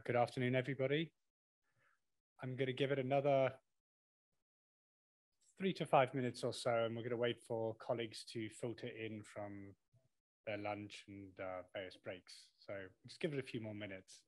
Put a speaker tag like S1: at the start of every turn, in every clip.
S1: Good afternoon, everybody. I'm going to give it another 3 to 5 minutes or so, and we're going to wait for colleagues to filter in from their lunch and various breaks. So just give it a few more minutes.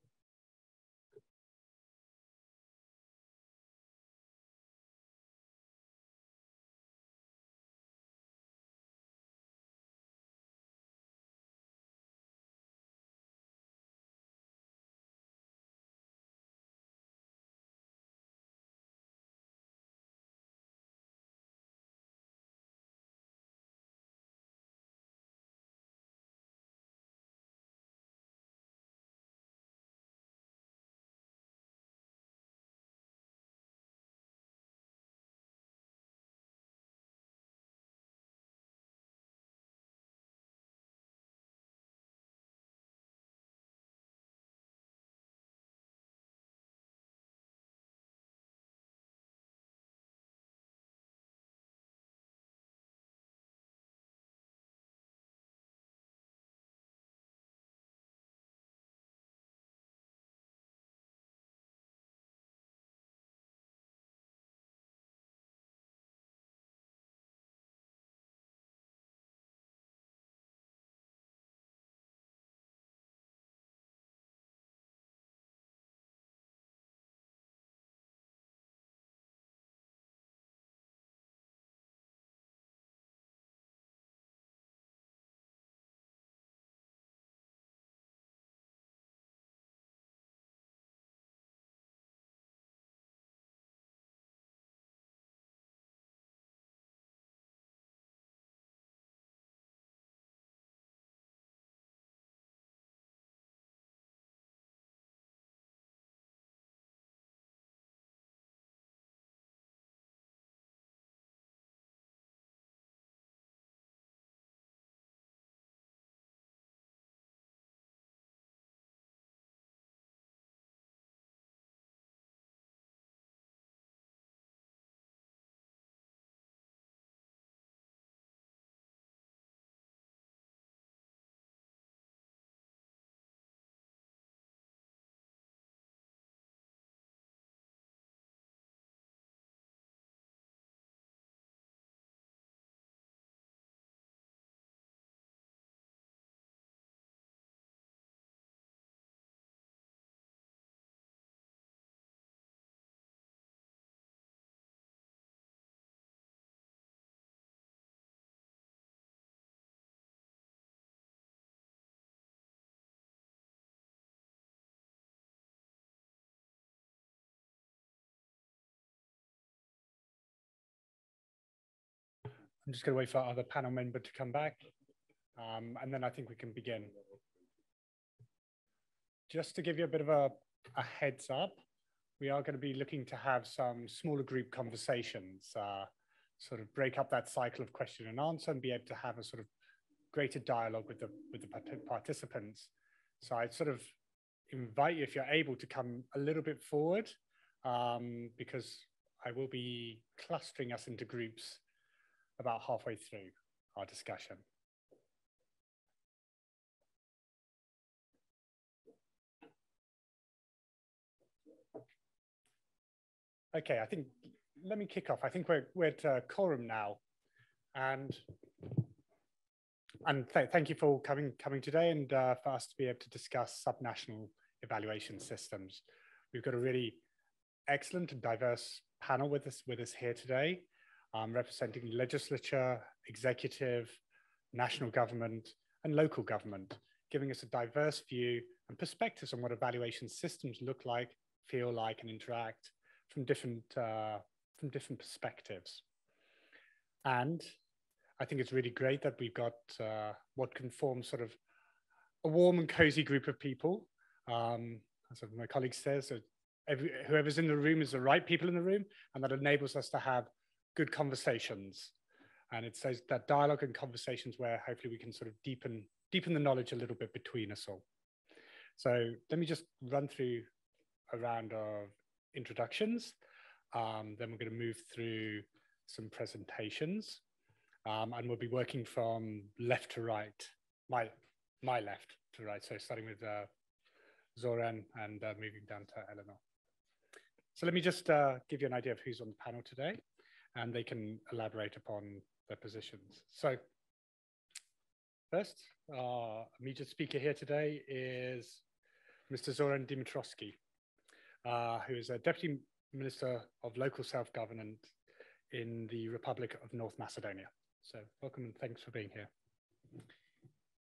S1: I'm just going to wait for our other panel member to come back, and then I think we can begin. Just to give you a bit of a heads up, we are going to be looking to have some smaller group conversations, sort of break up that cycle of question and answer and be able to have a sort of greater dialogue with the participants. So I sort of invite you, if you're able, to come a little bit forward. because I will be clustering us into groups about halfway through our discussion. Okay, I think, let me kick off. I think we're at quorum now. And thank you for coming today and for us to be able to discuss subnational evaluation systems. We've got a really excellent and diverse panel with us here today, representing legislature, executive, national government, and local government, giving us a diverse view and perspectives on what evaluation systems look like, feel like, and interact from different perspectives. And I think it's really great that we've got what can form sort of a warm and cozy group of people. As my colleague says, so whoever's in the room is the right people in the room, and that enables us to have good conversations. And it's that dialogue and conversations where hopefully we can sort of deepen the knowledge a little bit between us all. So let me just run through a round of introductions. Then we're going to move through some presentations. And we'll be working from left to right, my left to right. So starting with Zoran and moving down to Eleanor. So let me just give you an idea of who's on the panel today, and they can elaborate upon their positions. So first, our immediate speaker here today is Mr. Zoran Dimitrovsky, who is a Deputy Minister of Local Self-Government in the Republic of North Macedonia. So welcome and thanks for being here.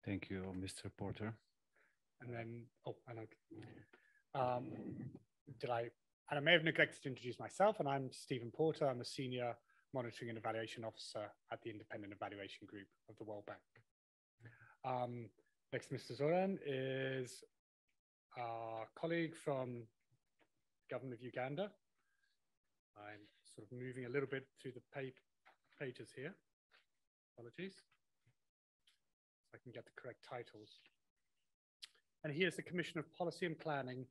S2: Thank you, Mr. Porter.
S1: And then, I may have neglected to introduce myself, and I'm Stephen Porter. I'm a Senior Monitoring and Evaluation Officer at the Independent Evaluation Group of the World Bank. Next, Mr. Zoran is our colleague from the government of Uganda. I'm sort of moving a little bit through the pages here. Apologies. So I can get the correct titles. And here's the Commissioner of Policy and Planning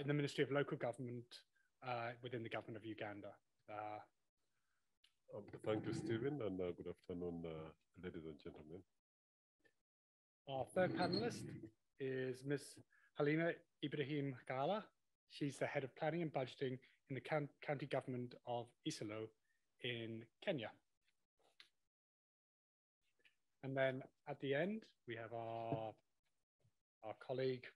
S1: in the Ministry of Local Government within the government of Uganda.
S3: Thank you, Stephen, and good afternoon, ladies and gentlemen.
S1: Our third panelist is Ms. Halina Ibrahim Gala. She's the head of planning and budgeting in the county government of Isiolo in Kenya. And then at the end, we have our colleague,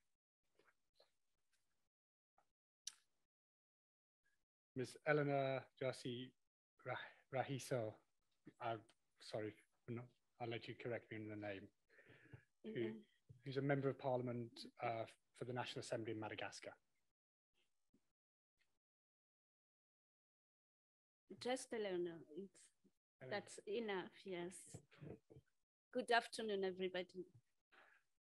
S1: Ms. Eleanor Josie Rahiso. Sorry, I'll let you correct me in the name. Who's a member of parliament for the National Assembly in Madagascar.
S4: Just Eleanor, that's enough, yes. Good afternoon, everybody.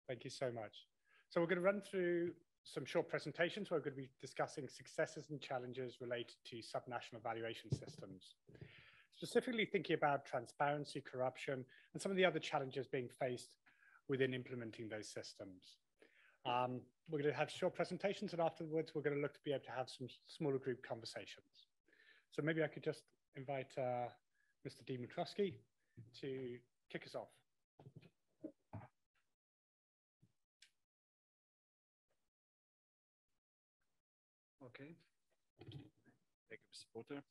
S1: Thank you so much. So we're going to run through some short presentations. We're going to be discussing successes and challenges related to subnational evaluation systems, specifically thinking about transparency, corruption, and some of the other challenges being faced within implementing those systems. We're going to have short presentations, and afterwards we're going to look to be able to have some smaller group conversations. So maybe I could just invite Mr. Dimitrovsky to kick us off.
S2: Okay. Thank you, Mr. Porter.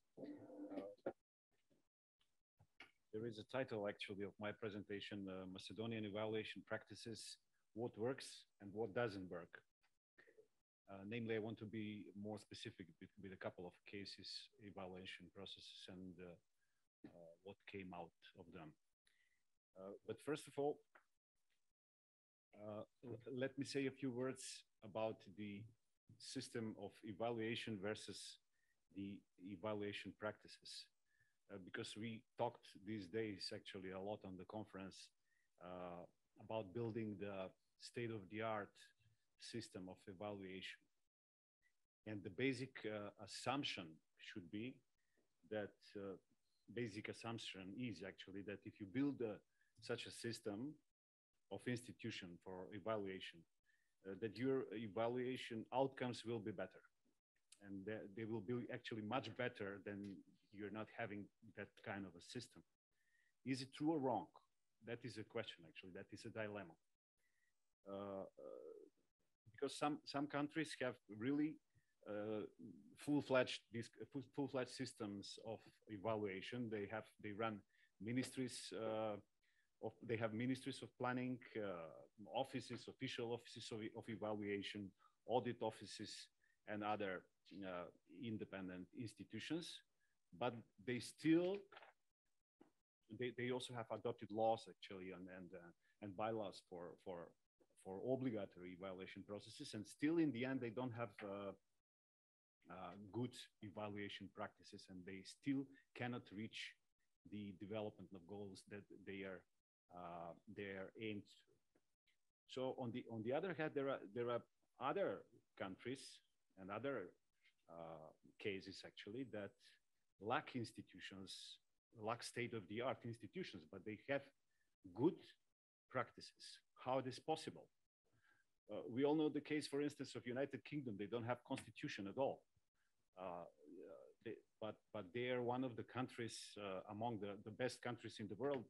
S2: There is a title actually of my presentation, Macedonian Evaluation Practices, What Works and What Doesn't Work. Namely, I want to be more specific with a couple of cases, evaluation processes, and what came out of them. But first of all, let me say a few words about the system of evaluation versus the evaluation practices. Because we talked these days actually a lot on the conference about building the state-of-the-art system of evaluation. And the basic assumption should be that basic assumption is actually that if you build such a system of institution for evaluation, that your evaluation outcomes will be better. and they will be actually much better than you're not having that kind of a system. Is it true or wrong? That is a question, actually. That is a dilemma. Because some countries have really full-fledged systems of evaluation. They run ministries they have ministries of planning, offices, official offices of evaluation, audit offices, and other independent institutions. But they also have adopted laws actually and bylaws for obligatory evaluation processes, and still in the end they don't have good evaluation practices, and they still cannot reach the development of goals that they are aimed to. So on the other hand, there are other countries and other cases actually that lack institutions, lack state-of-the-art institutions, but they have good practices. How it is possible? We all know the case, for instance, of United Kingdom. They don't have constitution at all. But they are one of the countries among the best countries in the world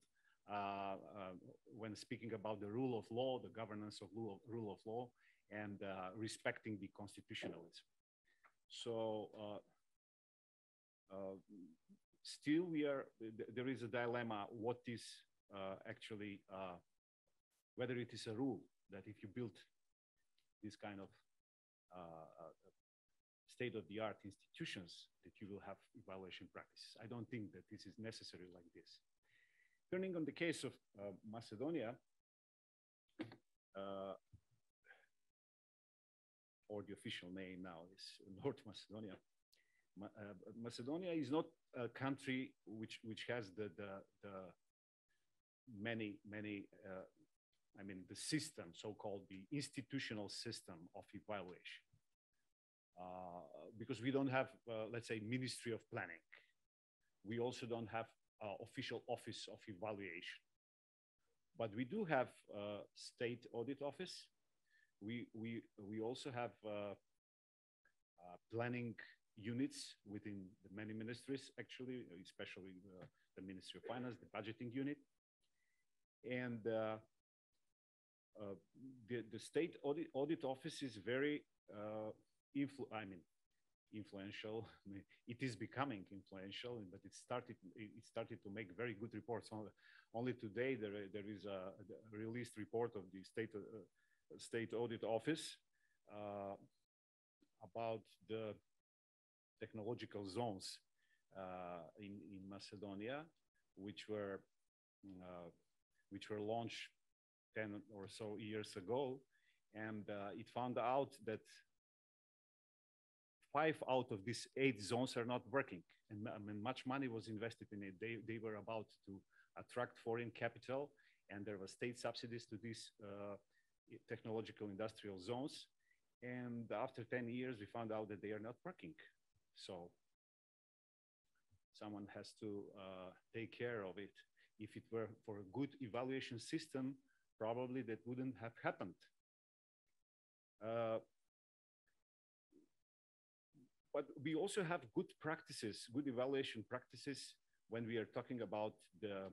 S2: when speaking about the rule of law, the governance of rule of law, and respecting the constitutionalism. So still there is a dilemma. What is actually, whether it is a rule that if you build this kind of state-of-the-art institutions, that you will have evaluation practices. I don't think that this is necessary like this. Turning on the case of Macedonia, or the official name now is North Macedonia. Macedonia is not a country which has the the system, so-called the institutional system of evaluation. Because we don't have, let's say, Ministry of Planning. We also don't have official office of evaluation. But we do have state audit office. We also have planning units within the many ministries, actually, especially the Ministry of Finance, the budgeting unit. And the state audit office is very influential. It is becoming influential, but it started to make very good reports. Only today there is a released report of the state audit office about the technological zones in Macedonia, which were launched 10 or so years ago, and it found out that 5 out of these 8 zones are not working, and much money was invested in it. They were about to attract foreign capital, and there were state subsidies to these technological industrial zones. And after 10 years, we found out that they are not working. So someone has to take care of it. If it were for a good evaluation system, probably that wouldn't have happened. But we also have good practices, good evaluation practices when we are talking about the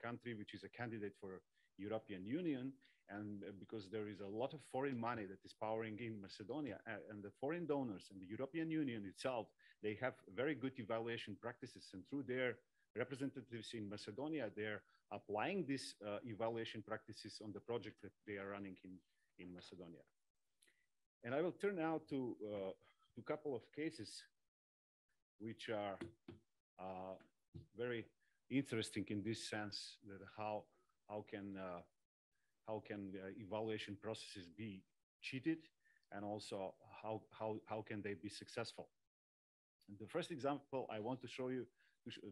S2: country which is a candidate for European Union, and because there is a lot of foreign money that is powering in Macedonia, and the foreign donors and the European Union itself, they have very good evaluation practices, and through their representatives in Macedonia, they're applying these evaluation practices on the project that they are running in Macedonia. And I will turn now to a couple of cases which are very interesting in this sense, that how can evaluation processes be cheated, and also how can they be successful. And the first example I want to show you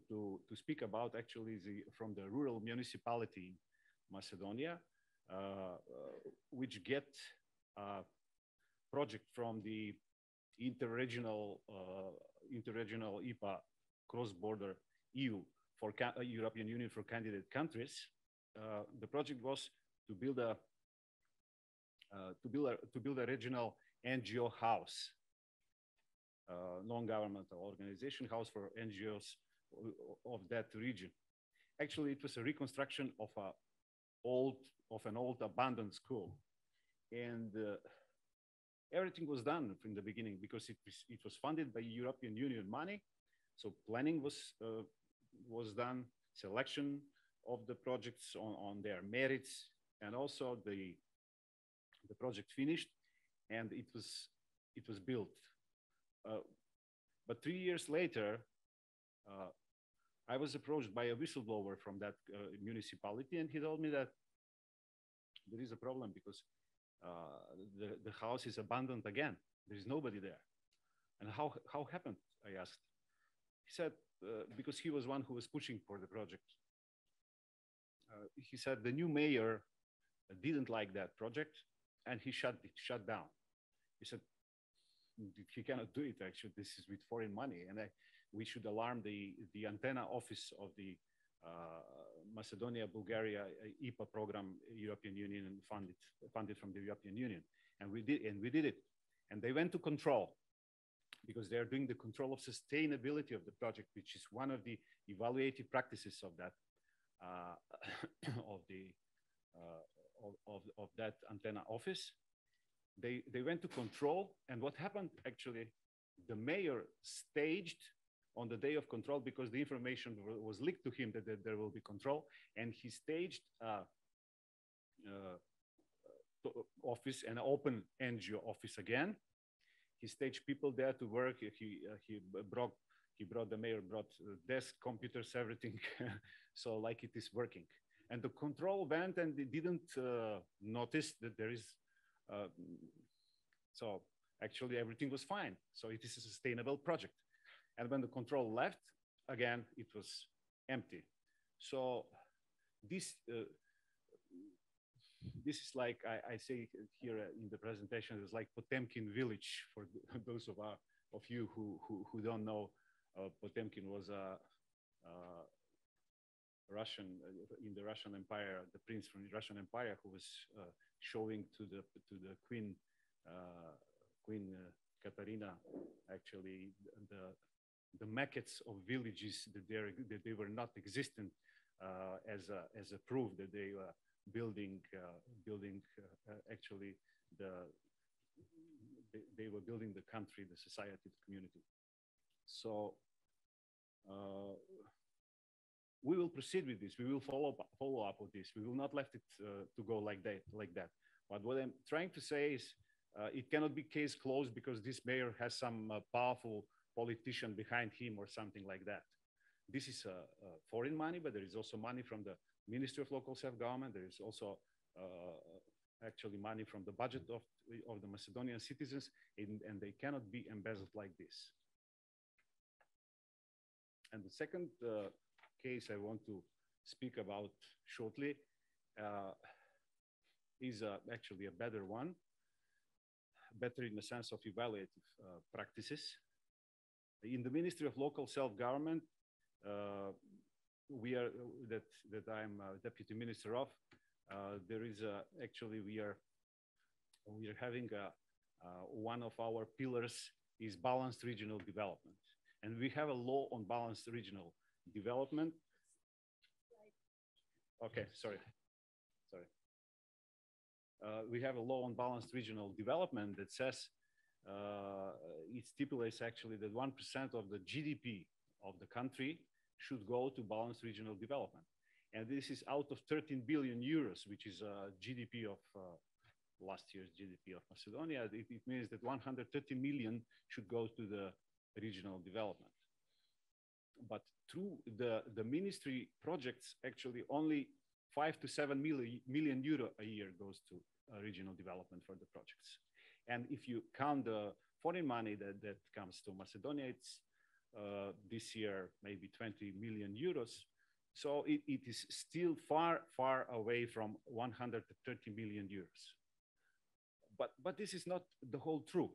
S2: to speak about actually is from the rural municipality in Macedonia, which get a project from the interregional IPA cross-border EU for European Union for candidate countries. The project was to build a regional NGO house non-governmental organization, house for NGOs of that region. Actually, it was a reconstruction of an old abandoned school, and everything was done from the beginning because it was funded by European Union money. So planning was done, selection of the projects on their merits, and also the project finished, and it was built. But 3 years later, I was approached by a whistleblower from that municipality, and he told me that there is a problem because the house is abandoned again. There is nobody there. And how happened? I asked. He said, because he was one who was pushing for the project. He said the new mayor didn't like that project, and he shut down. He said, he cannot do it, actually. This is with foreign money. And we should alarm the antenna office of the Macedonia, Bulgaria IPA program, European Union, and funded from the European Union. And we did it. And they went to control because they are doing the control of sustainability of the project, which is one of the evaluative practices of that, of that antenna office. They went to control, and what happened actually, the mayor staged on the day of control, because the information was leaked to him that there will be control, and he staged office, an open NGO office again. He staged people there to work. The mayor brought desk, computers, everything, so like it is working. And the control went, and they didn't notice that there is. So actually everything was fine. So it is a sustainable project. And when the control left, again, it was empty. So this is like, I say here in the presentation, it's like Potemkin village for those of you who don't know. Potemkin was a Russian, in the Russian Empire, the prince from the Russian Empire who was showing to the Queen Katarina, actually, the maquettes of villages that they were not existent as a proof that they were building actually they were building the country, the society, the community. So we will proceed with this. We will follow up with this. We will not let it to go like that. But what I'm trying to say is it cannot be case closed because this mayor has some powerful politician behind him or something like that. This is foreign money, but there is also money from the Ministry of Local Self-Government. There is also actually money from the budget of the Macedonian citizens, and they cannot be embezzled like this. And the second case I want to speak about shortly is actually a better one, better in the sense of evaluative practices. In the Ministry of Local Self-Government, we are that I'm deputy minister of. There is actually we are having one of our pillars is balanced regional development, and we have a law on balanced regional development. Okay, sorry. We have a law on balanced regional development that says it stipulates actually that 1% of the GDP of the country should go to balanced regional development. And this is out of 13 billion euros, which is GDP of last year's GDP of Macedonia. It means that 130 million should go to the regional development. But through the ministry projects, actually only 5 to 7 million euro a year goes to regional development for the projects. And if you count the foreign money that comes to Macedonia, it's this year maybe 20 million euros. So it is still far, far away from 130 million euros. But this is not the whole truth.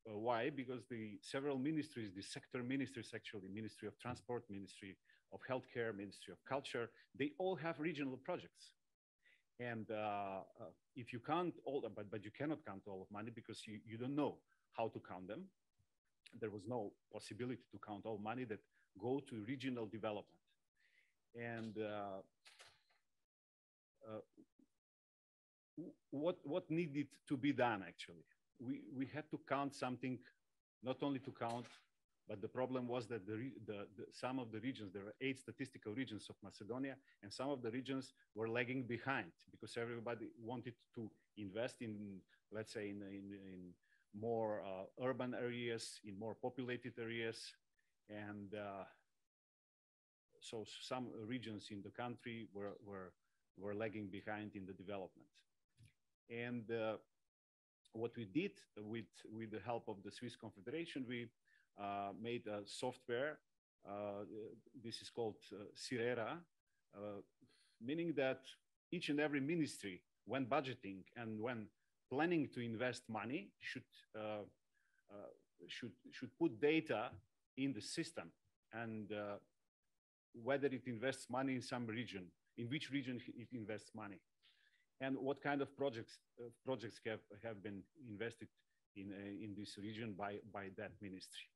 S2: Why? Because the several ministries, the sector ministries, actually, Ministry of Transport, Ministry of Healthcare, Ministry of Culture, they all have regional projects. And if you count all, but you cannot count all of money because you don't know how to count them. there was no possibility to count all money that go to regional development. And what needed to be done actually? We had to count something, not only to count, but the problem was that some of the regions, there were 8 statistical regions of Macedonia, and some of the regions were lagging behind because everybody wanted to invest in, let's say, in more urban areas, in more populated areas. And so some regions in the country were lagging behind in the development. And what we did with the help of the Swiss Confederation, we made a software. This is called Sirera, meaning that each and every ministry, when budgeting and when planning to invest money, should put data in the system, and whether it invests money in some region, in which region it invests money, and what kind of projects have been invested in this region by that ministry.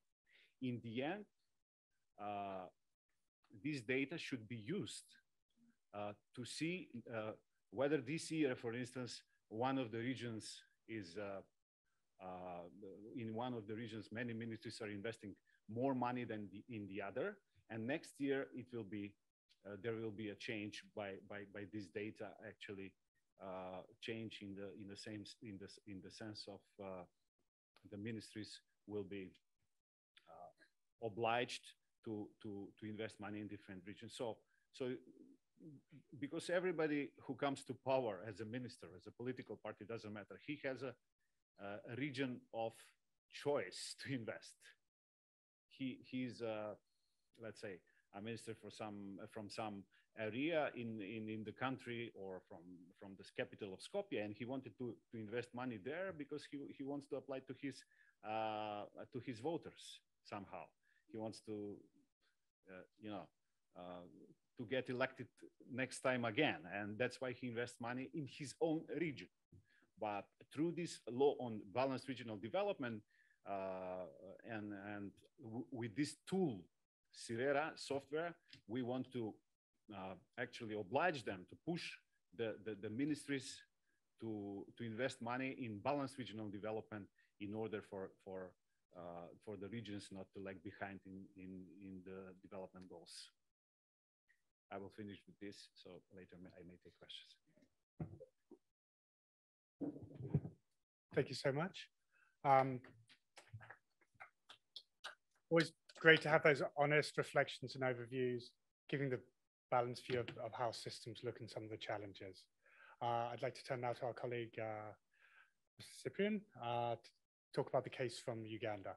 S2: In the end, this data should be used to see whether this year, for instance, one of the regions is in one of the regions, many ministries are investing more money than in the other, and next year it will be there will be a change by this data actually change in the sense of the ministries will be obliged to invest money in different regions. So because everybody who comes to power as a minister, as a political party, doesn't matter. He has a region of choice to invest. He's let's say a minister from some area in the country or from the capital of Skopje, and he wanted to invest money there because he wants to apply to his voters somehow. He wants to to get elected next time again, and that's why he invests money in his own region. But through this law on balanced regional development and with this tool, Sirera software, we want to actually oblige them to push the ministries to invest money in balanced regional development in order for the regions not to lag behind in the development goals. I will finish with this, so later I may take questions.
S1: Thank you so much. Always great to have those honest reflections and overviews, giving the balanced view of how systems look and some of the challenges. I'd like to turn now to our colleague, Mr. Cyprian, to talk about the case from Uganda.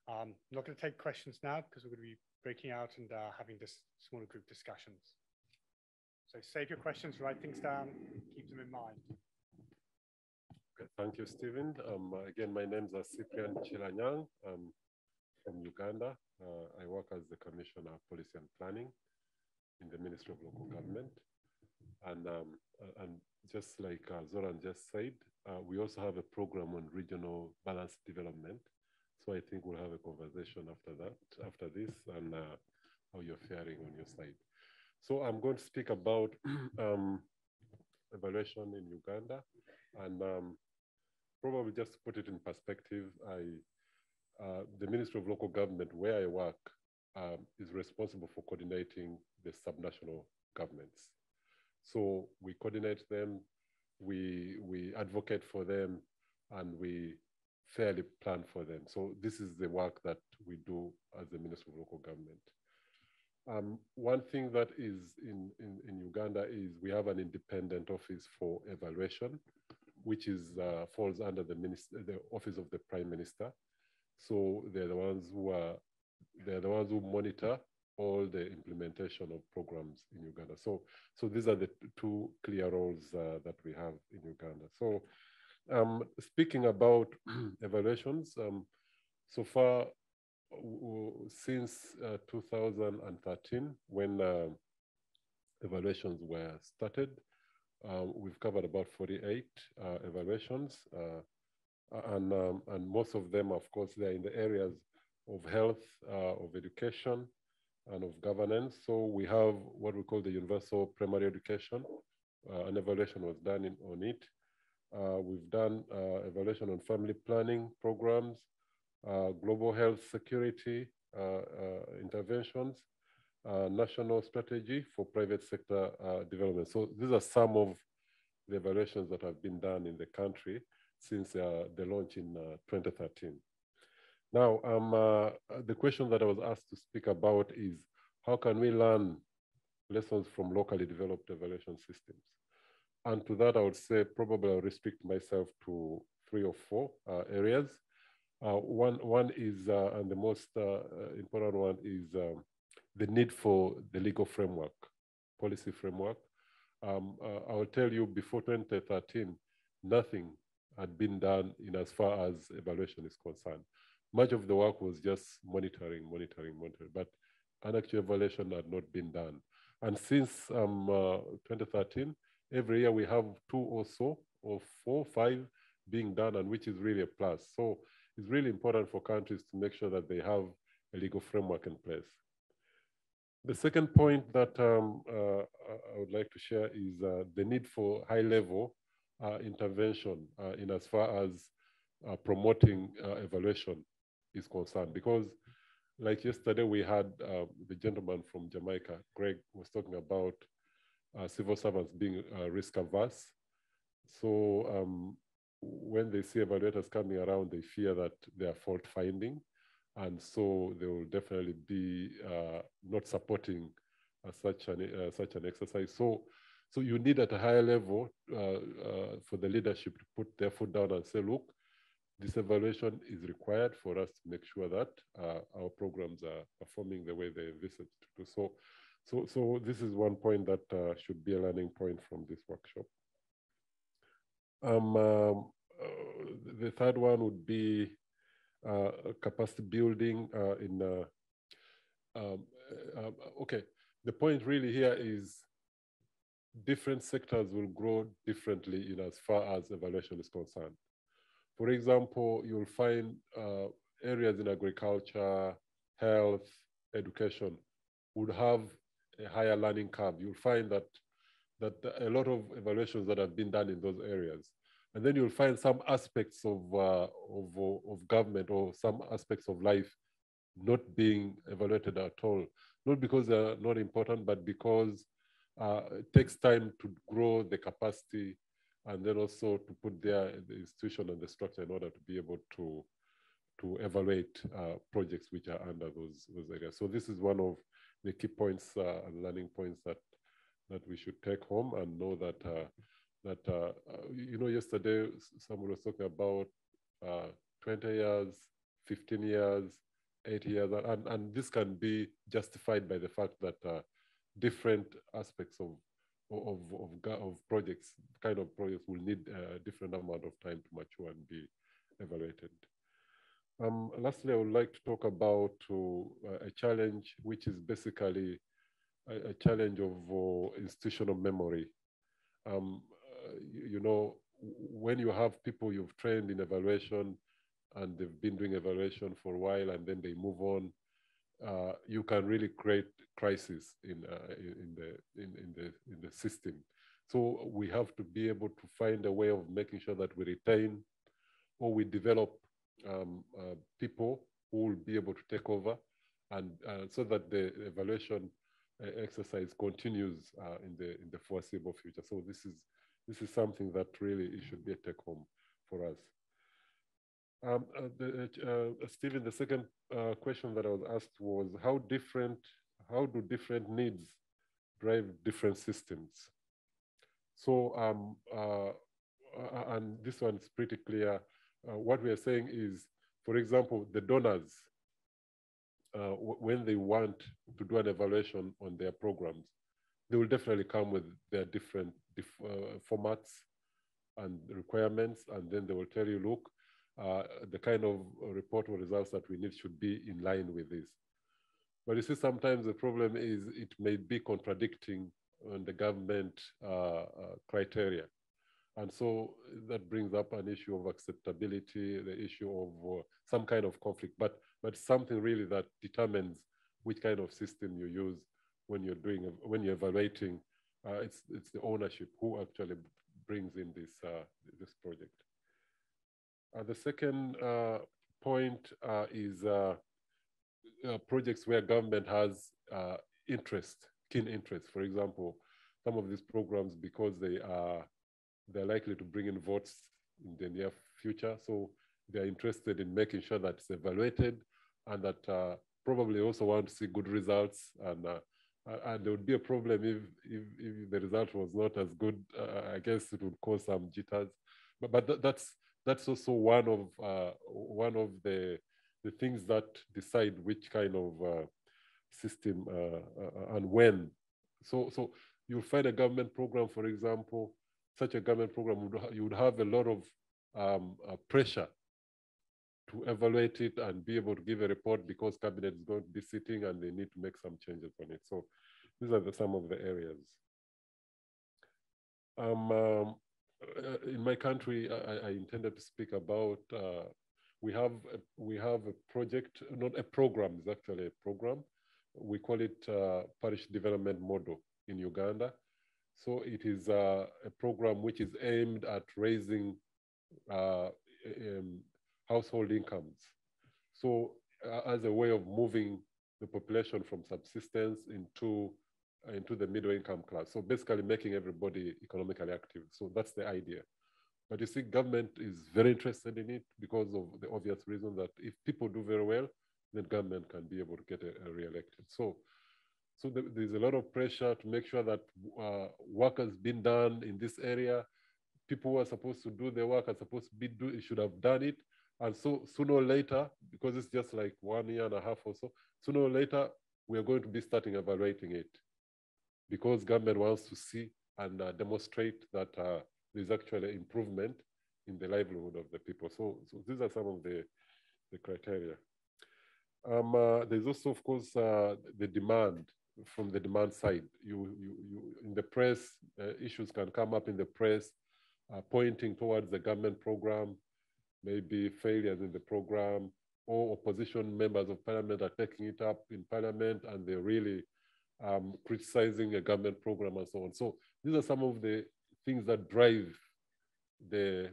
S1: I'm not going to take questions now because we're going to be breaking out and having this smaller group discussions. So save your questions, write things down, keep them in mind.
S3: Okay, thank you, Stephen. Again, my name is Cyprian Chiranyang. I'm from Uganda. I work as the Commissioner of Policy and Planning in the Ministry of Local Government. And just like Zoran just said, we also have a program on regional balanced development. So I think we'll have a conversation after this, and how you're faring on your side. So I'm going to speak about evaluation in Uganda, and probably just to put it in perspective, the Ministry of Local Government, where I work, is responsible for coordinating the subnational governments. So we coordinate them, we advocate for them, and we fairly plan for them. So this is the work that we do as the Ministry of Local Government. One thing that is in Uganda is we have an independent office for evaluation, which is falls under the office of the Prime Minister. So they're the ones who monitor all the implementation of programs in Uganda. So these are the two clear roles that we have in Uganda. So speaking about evaluations, so far since 2013, when evaluations were started, we've covered about 48 evaluations, and most of them, of course, they're in the areas of health, of education, and of governance. So we have what we call the universal primary education. An evaluation was done on it. We've done evaluation on family planning programs, global health security interventions, national strategy for private sector development. So these are some of the evaluations that have been done in the country since the launch in 2013. Now, the question that I was asked to speak about is how can we learn lessons from locally developed evaluation systems? And to that, I would say probably I'll restrict myself to 3 or 4 areas. One is, and the most important one is the need for the legal framework, policy framework. I will tell you before 2013, nothing had been done in as far as evaluation is concerned. Much of the work was just monitoring, but an actual evaluation had not been done. And since 2013, every year we have 2 or so, or 4, 5 being done, and which is really a plus. So it's really important for countries to make sure that they have a legal framework in place. The second point that I would like to share is the need for high-level intervention in as far as promoting evaluation is concerned. Because like yesterday, we had the gentleman from Jamaica, Greg, was talking about civil servants being risk averse. So when they see evaluators coming around, they fear that they are fault finding. And so they will definitely be not supporting such an exercise. So you need at a higher level for the leadership to put their foot down and say, look, this evaluation is required for us to make sure that our programs are performing the way they envisage to do. So this is one point that should be a learning point from this workshop. The third one would be capacity building okay, the point really here is different sectors will grow differently in as far as evaluation is concerned. For example, you'll find areas in agriculture, health, education would have a higher learning curve. You'll find that a lot of evaluations that have been done in those areas. And then you'll find some aspects of government or some aspects of life not being evaluated at all. Not because they're not important, but because it takes time to grow the capacity and then also to put the institution and the structure in order to be able to evaluate projects which are under those areas. So this is one of the key points and learning points that we should take home and know that you know, yesterday someone was talking about 20 years, 15 years, 8 years, and this can be justified by the fact that different aspects of projects, kind of projects, will need a different amount of time to mature and be evaluated. Lastly, I would like to talk about a challenge, which is basically a challenge of institutional memory. You know, when you have people you've trained in evaluation and they've been doing evaluation for a while and then they move on, you can really create crisis in the system. So we have to be able to find a way of making sure that we retain or we develop people who will be able to take over, and so that the evaluation exercise continues in the foreseeable future. So this is something that really it should be a take home for us. Stephen, the second question that I was asked was how do different needs drive different systems? So, and this one's pretty clear. What we are saying is, for example, the donors, when they want to do an evaluation on their programs, they will definitely come with their different formats and requirements, and then they will tell you, look, the kind of report or results that we need should be in line with this. But you see, sometimes the problem is it may be contradicting on the government criteria. And so that brings up an issue of acceptability, the issue of some kind of conflict, but something really that determines which kind of system you use when you're evaluating. It's the ownership who actually brings in this project. The second point is projects where government has keen interest. For example, some of these programs, because they're likely to bring in votes in the near future, so they're interested in making sure that it's evaluated, and that probably also want to see good results. And there would be a problem if the result was not as good. I guess it would cause some jitters. But that's also one of the things that decide which kind of system and when. So you'll find a government program, for example. Such a government program, you would have a lot of pressure to evaluate it and be able to give a report, because cabinet is going to be sitting and they need to make some changes on it. So these are some of the areas. In my country, I intended to speak about, we have a project, not a program, it's actually a program. We call it Parish Development Model in Uganda. So it is a program which is aimed at raising household incomes. So as a way of moving the population from subsistence into the middle income class. So basically making everybody economically active. So that's the idea. But you see, government is very interested in it because of the obvious reason that if people do very well, then government can be able to get re-elected. So there's a lot of pressure to make sure that work has been done in this area. People who are supposed to do the work are supposed to should have done it. And so sooner or later, because it's just like 1.5 years or so, sooner or later, we are going to be starting evaluating it, because government wants to see and demonstrate that there's actually improvement in the livelihood of the people. So these are some of the criteria. There's also, of course, the demand, from the demand side. You in the press, issues can come up in the press pointing towards the government program, maybe failures in the program, or opposition members of parliament are taking it up in parliament and they're really criticizing a government program and so on. So these are some of the things that drive the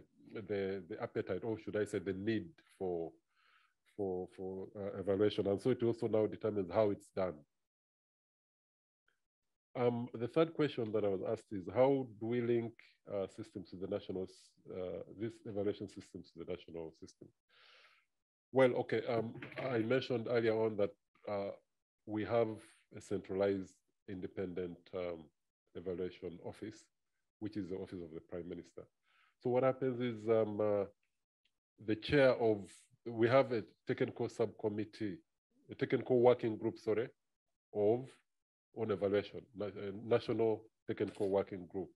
S3: appetite, or should I say the need for evaluation. And so it also now determines how it's done. The third question that I was asked is, how do we link systems to the national, these evaluation systems to the national system? Well, okay, I mentioned earlier on that we have a centralized independent evaluation office, which is the office of the Prime Minister. So what happens is the chair of, we have a technical subcommittee, a technical working group, sorry, on evaluation, a national technical working group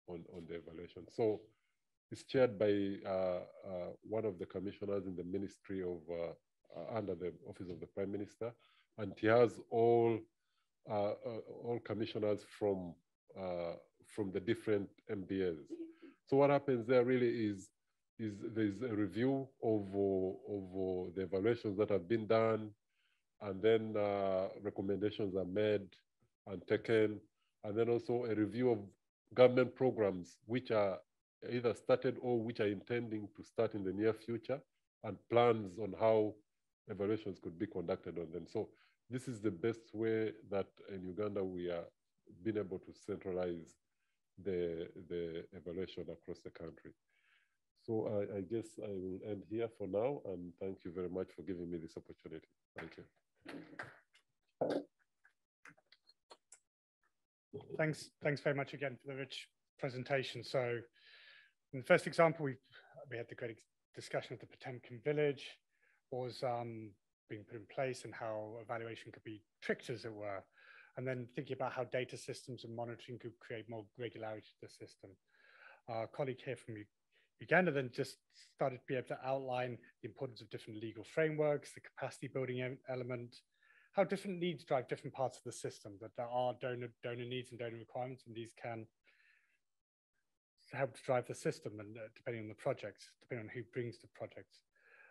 S3: on the evaluation. So it's chaired by one of the commissioners in the ministry of, under the office of the Prime Minister, and he has all commissioners from the different MDAs. So what happens there really is there's a review of the evaluations that have been done, and then recommendations are made and taken, and then also a review of government programs which are either started or which are intending to start in the near future, and plans on how evaluations could be conducted on them. So this is the best way that in Uganda we are being able to centralize the evaluation across the country. So I guess I will end here for now, and thank you very much for giving me this opportunity. Thank you.
S1: Thanks very much again for the rich presentation. So in the first example, we had the great discussion of the Potemkin village was being put in place and how evaluation could be tricked, as it were. And then thinking about how data systems and monitoring could create more regularity to the system. Our colleague here from Uganda then just started to be able to outline the importance of different legal frameworks, the capacity building element, how different needs drive different parts of the system, that there are donor needs and donor requirements, and these can to help to drive the system, and depending on the projects, depending on who brings the projects.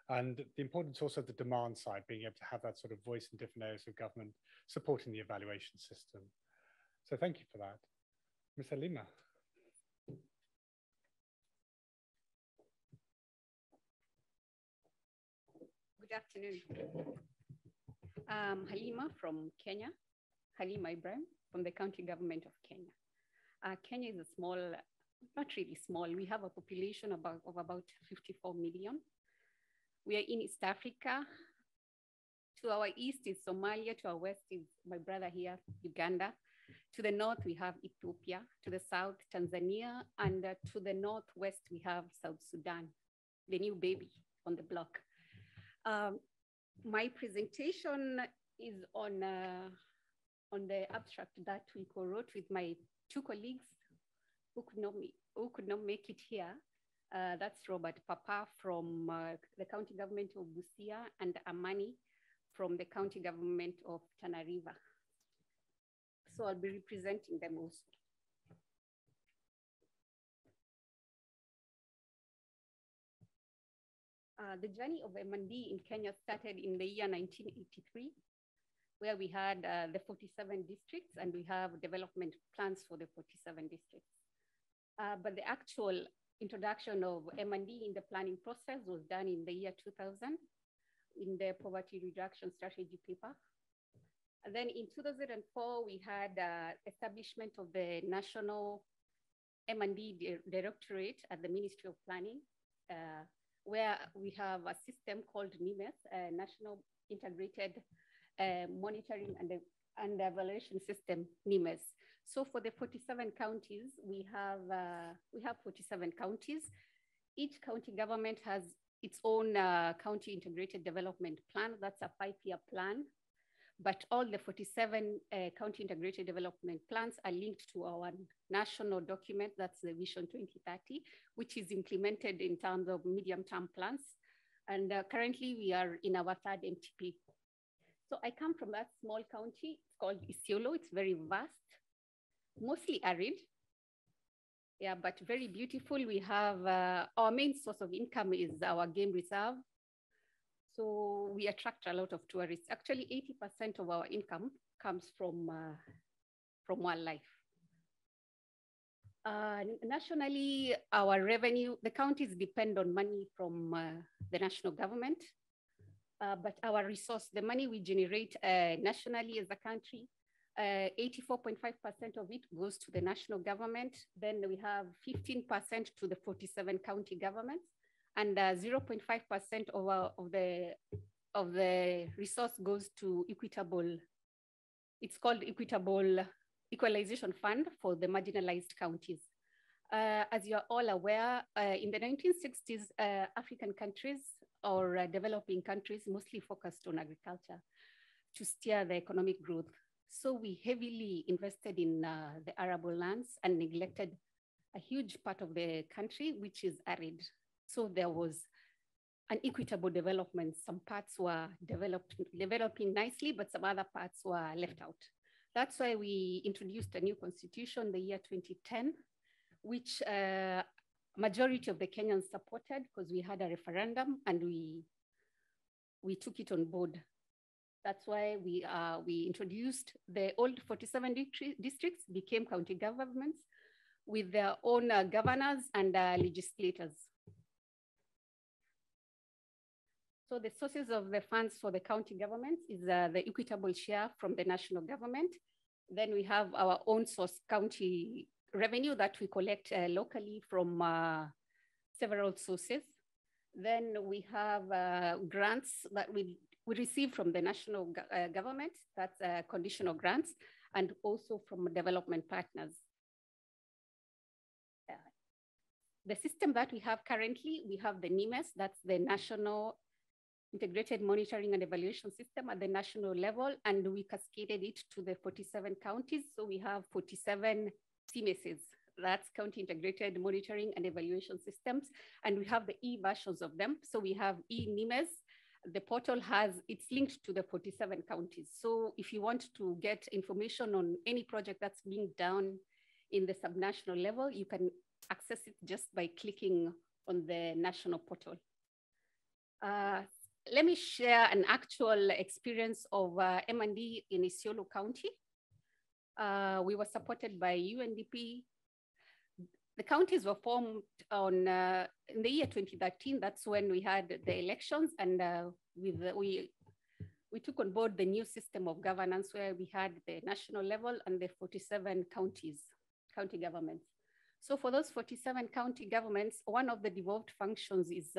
S1: And the importance also of the demand side, being able to have that sort of voice in different areas of government supporting the evaluation system. So thank you for that. Ms. Halima.
S5: Good afternoon. Halima from Kenya, Halima Ibrahim from the county government of Kenya. Kenya is a small, not really small, we have a population of about 54 million. We are in East Africa. To our east is Somalia, to our west is my brother here, Uganda. To the north, we have Ethiopia. To the south, Tanzania. And to the northwest, we have South Sudan, the new baby on the block. My presentation is on the abstract that we co-wrote with my two colleagues who could not make it here. That's Robert Papa from the county government of Busia and Amani from the county government of Tana River. So I'll be representing them also. The journey of M&D in Kenya started in the year 1983, where we had the 47 districts and we have development plans for the 47 districts. But the actual introduction of M&D in the planning process was done in the year 2000 in the poverty reduction strategy paper. And then in 2004, we had establishment of the National M&D Directorate at the Ministry of Planning, where we have a system called NEMES, National Integrated Monitoring and Evaluation System, NEMES. So for the 47 counties, we have 47 counties. Each county government has its own county integrated development plan. That's a 5-year plan. But all the 47 county integrated development plans are linked to our national document, that's the Vision 2030, which is implemented in terms of medium-term plans. And currently we are in our 3rd MTP. So I come from that small county, it's called Isiolo. It's very vast, mostly arid. Yeah, but very beautiful. We have, our main source of income is our game reserve. So we attract a lot of tourists. Actually, 80% of our income comes from wildlife. Nationally, our revenue, the counties depend on money from the national government, but our resource, the money we generate nationally as a country, 84.5% of it goes to the national government. Then we have 15% to the 47 county governments, and 0.5% of the resource goes to equitable. It's called Equitable Equalization Fund for the marginalized counties. As you're all aware, in the 1960s, African countries or developing countries mostly focused on agriculture to steer the economic growth. So we heavily invested in the arable lands and neglected a huge part of the country, which is arid. So there was an equitable development. Some parts were developing nicely, but some other parts were left out. That's why we introduced a new constitution the year 2010, which majority of the Kenyans supported because we had a referendum and we took it on board. That's why we introduced the old 47 districts became county governments with their own governors and legislators. So the sources of the funds for the county governments is the equitable share from the national government. Then we have our own source county revenue that we collect locally from several sources. Then we have grants that we receive from the national government, that's conditional grants, and also from development partners. The system that we have currently, we have the NEMES, that's the National Integrated Monitoring and Evaluation System at the national level, and we cascaded it to the 47 counties. So we have 47 CMSs, that's County Integrated Monitoring and Evaluation Systems, and we have the e-versions of them. So we have e-NEMES. The portal it's linked to the 47 counties. So if you want to get information on any project that's being done in the subnational level, you can access it just by clicking on the national portal. Let me share an actual experience of M&D in Isiolo County. We were supported by UNDP. The counties were formed on in the year 2013. That's when we had the elections, and we took on board the new system of governance where we had the national level and the 47 county governments. So for those 47 county governments, one of the devolved functions is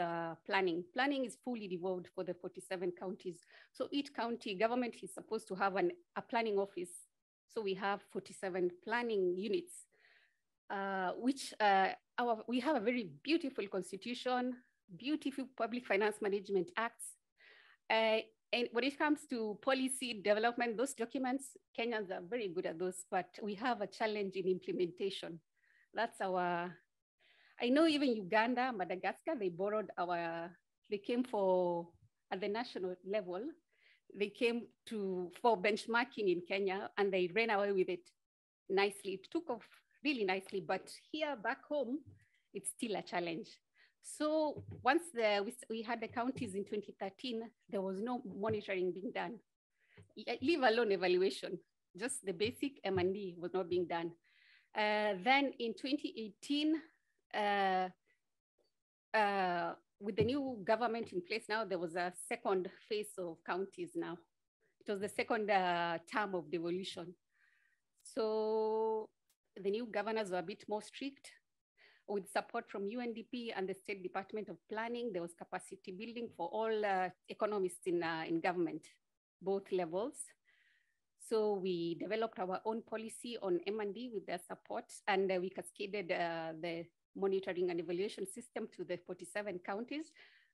S5: planning. Planning is fully devolved for the 47 counties. So each county government is supposed to have a planning office. So we have 47 planning units, we have a very beautiful constitution, beautiful public finance management acts. And when it comes to policy development, those documents, Kenyans are very good at those, but we have a challenge in implementation. That's I know even Uganda, Madagascar, they came at the national level, they came for benchmarking in Kenya and they ran away with it nicely. It took off really nicely, but here back home, it's still a challenge. So once we had the counties in 2013, there was no monitoring being done, leave alone evaluation, just the basic M&D was not being done. Then in 2018, with the new government in place now, there was a second phase of counties now. It was the second term of devolution. So the new governors were a bit more strict. With support from UNDP and the State Department of Planning, there was capacity building for all economists in government, both levels. So we developed our own policy on M&D with their support, and we cascaded the monitoring and evaluation system to the 47 counties.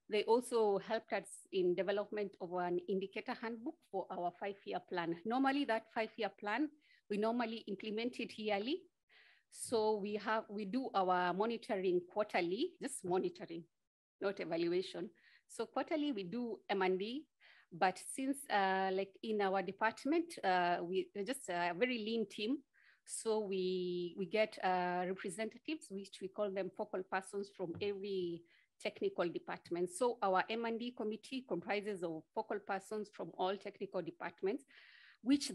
S5: They also helped us in development of an indicator handbook for our 5-year plan. Normally that 5-year plan, we normally implement it yearly. So we do our monitoring quarterly, just monitoring, not evaluation. So quarterly we do M&D, but since like in our department, we're just a very lean team. So we get representatives, which we call them focal persons from every technical department. So our M&D committee comprises of focal persons from all technical departments, which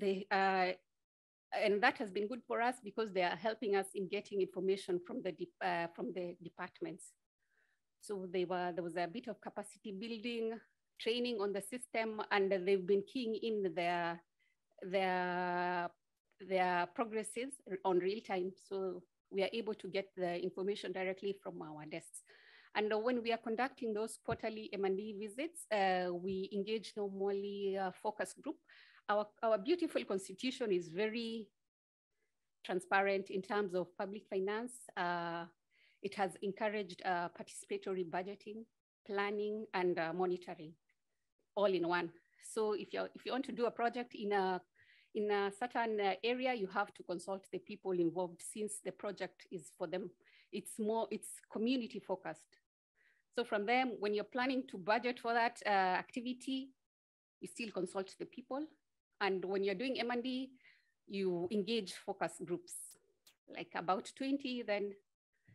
S5: and that has been good for us because they are helping us in getting information from the departments. So there was a bit of capacity building, training on the system, and they've been keying in their progresses on real time. So we are able to get the information directly from our desks. And when we are conducting those quarterly M&D visits, we engage normally a focus group. Our beautiful constitution is very transparent in terms of public finance. It has encouraged participatory budgeting, planning, and monitoring all in one. So if you want to do a project in a certain area, you have to consult the people involved since the project is for them. It's community focused. So from them, when you're planning to budget for that activity, you still consult the people. And when you're doing M&D, you engage focus groups, like about 20, then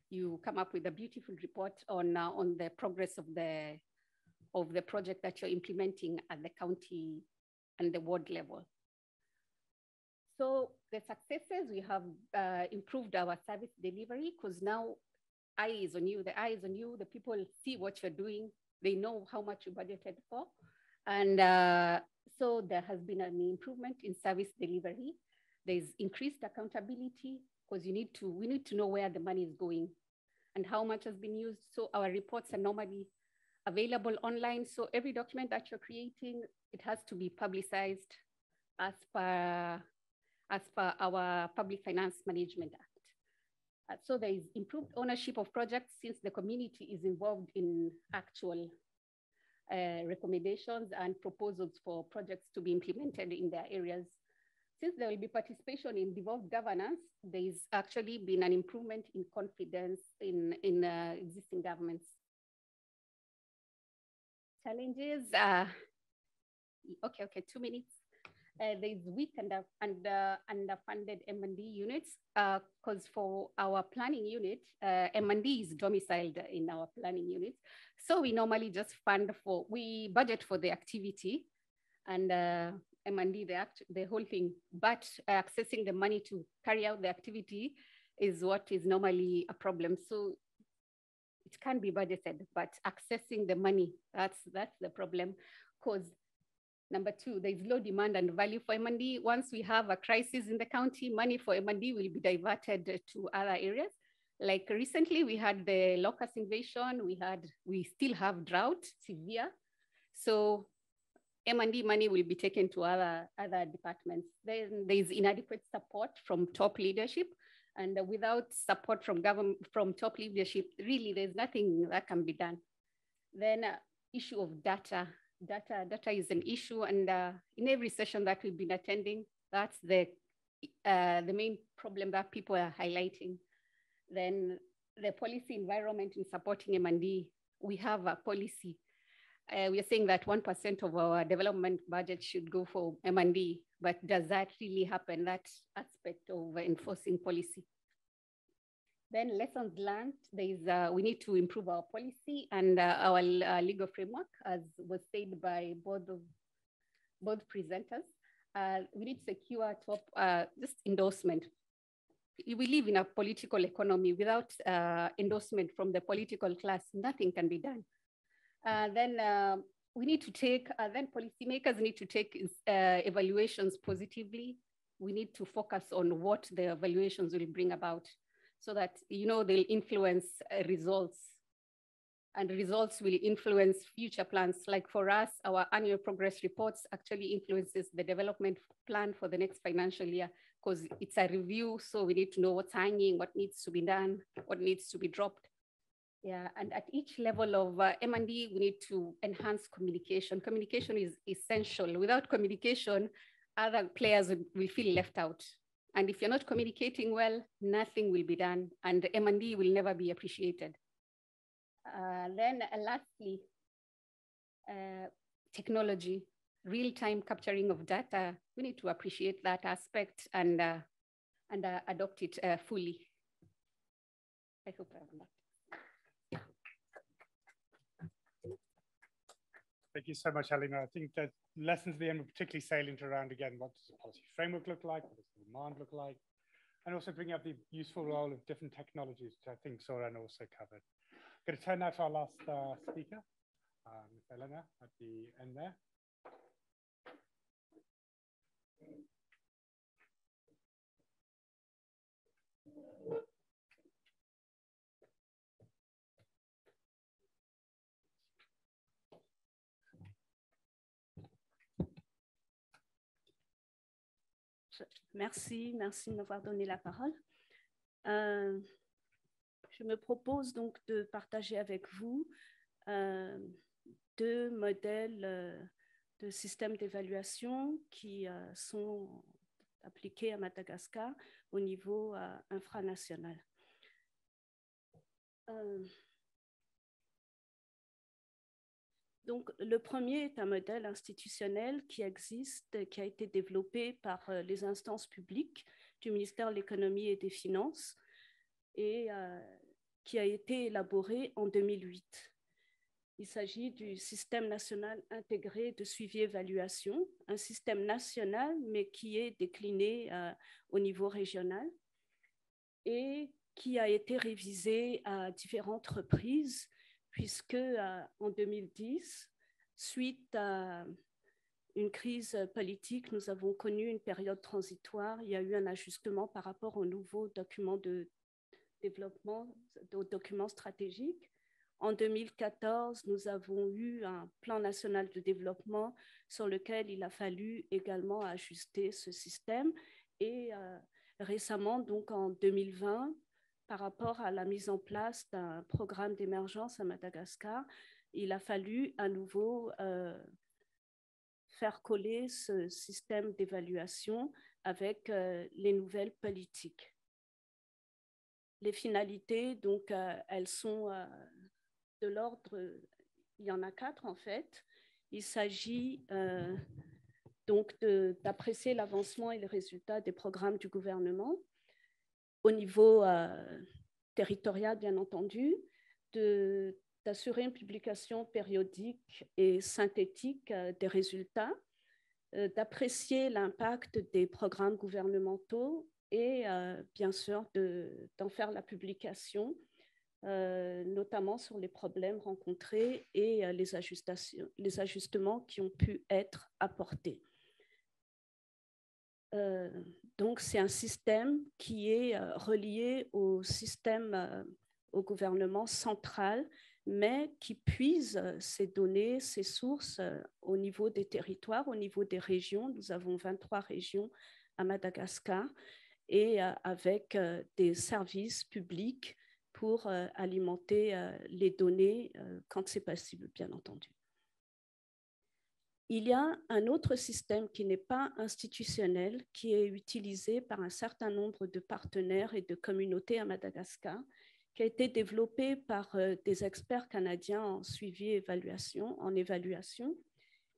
S5: you come up with a beautiful report on the progress of the project that you're implementing at the county and the ward level. So the successes, we have improved our service delivery because now eye is on you, the eye is on you, the people see what you're doing, they know how much you budgeted for. And so there has been an improvement in service delivery. There's increased accountability because we need to know where the money is going and how much has been used. So our reports are normally available online. So every document that you're creating, it has to be publicized as per our Public Finance Management Act. So there is improved ownership of projects since the community is involved in actual recommendations and proposals for projects to be implemented in their areas. Since there will be participation in devolved governance, there's actually been an improvement in confidence in existing governments. Challenges, okay, 2 minutes. there's weak and underfunded M&D units, because for our planning unit, M&D is domiciled in our planning unit. So we normally just we budget for the activity and M&D, the whole thing, but accessing the money to carry out the activity is what is normally a problem. So it can be budgeted, but accessing the money, that's the problem. Because number two, there's low demand and value for M&D. Once we have a crisis in the county, money for M&D will be diverted to other areas. Like recently we had the locust invasion, we still have drought, severe. So M&D money will be taken to other departments. Then there's inadequate support from top leadership. And without support from top leadership, really there's nothing that can be done. Then issue of data. Data is an issue, and in every session that we've been attending, that's the main problem that people are highlighting. Then the policy environment in supporting M&D, we have a policy. We are saying that 1% of our development budget should go for M&D, but does that really happen, that aspect of enforcing policy? Then lessons learned, we need to improve our policy and our legal framework, as was said by both presenters. We need to secure just endorsement. We live in a political economy. Without endorsement from the political class, nothing can be done. Then we need to then policymakers need to take evaluations positively. We need to focus on what the evaluations will bring about, so that, they'll influence results, and results will influence future plans. Like for us, our annual progress reports actually influences the development plan for the next financial year, because it's a review. So we need to know what's hanging, what needs to be done, what needs to be dropped. Yeah, and at each level of M&D, we need to enhance communication. Communication is essential. Without communication, other players will feel left out. And if you're not communicating well, nothing will be done, and M&D will never be appreciated. Then lastly, technology, real-time capturing of data. We need to appreciate that aspect and adopt it fully. I hope I have that.
S1: Thank you so much, Halima. I think that lessons at the end were particularly salient around, again, what does the policy framework look like? What does the demand look like? And also bringing up the useful role of different technologies, which I think Soran also covered. I'm going to turn now to our last speaker, Ms. Elena, at the end there.
S4: Merci de m'avoir donné la parole. Je me propose donc de partager avec vous deux modèles de systèmes d'évaluation qui sont appliqués à Madagascar au niveau infranational. Donc, le premier est un modèle institutionnel qui existe, qui a été développé par les instances publiques du ministère de l'Économie et des Finances et qui a été élaboré en 2008. Il s'agit du système national intégré de suivi-évaluation, un système national, mais qui est décliné au niveau régional et qui a été révisé à différentes reprises, puisque en 2010, suite à une crise politique, nous avons connu une période transitoire. Il y a eu un ajustement par rapport aux nouveaux documents de développement, aux documents stratégiques. En 2014, nous avons eu un plan national de développement sur lequel il a fallu également ajuster ce système. Et récemment, donc en 2020, par rapport à la mise en place d'un programme d'émergence à Madagascar, il a fallu à nouveau faire coller ce système d'évaluation avec les nouvelles politiques. Les finalités, donc, elles sont de l'ordre, il y en a 4 en fait. Il s'agit donc d'apprécier l'avancement et les résultats des programmes du gouvernement au niveau territorial, bien entendu, d'assurer une publication périodique et synthétique des résultats, d'apprécier l'impact des programmes gouvernementaux et bien sûr d'en faire la publication, notamment sur les problèmes rencontrés et les ajustements qui ont pu être apportés. Donc, c'est un système qui est relié au système, au gouvernement central, mais qui puise ces données, ces sources au niveau des territoires, au niveau des régions. Nous avons 23 régions à Madagascar et avec des services publics pour alimenter les données quand c'est possible, bien entendu. Il y a un autre système qui n'est pas institutionnel, qui est utilisé par un certain nombre de partenaires et de communautés à Madagascar, qui a été développé par des experts canadiens en suivi et en évaluation,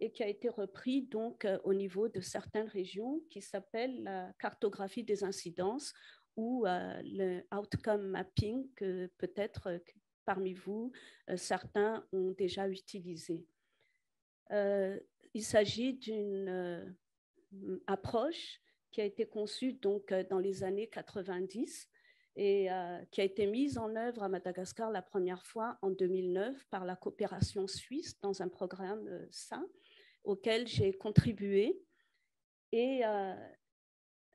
S4: et qui a été repris donc au niveau de certaines régions, qui s'appelle la cartographie des incidences ou le outcome mapping, que peut-être parmi vous, certains ont déjà utilisé. Il s'agit d'une approche qui a été conçue donc, dans les années 90 et qui a été mise en œuvre à Madagascar la première fois en 2009 par la coopération suisse dans un programme SAIN auquel j'ai contribué. Et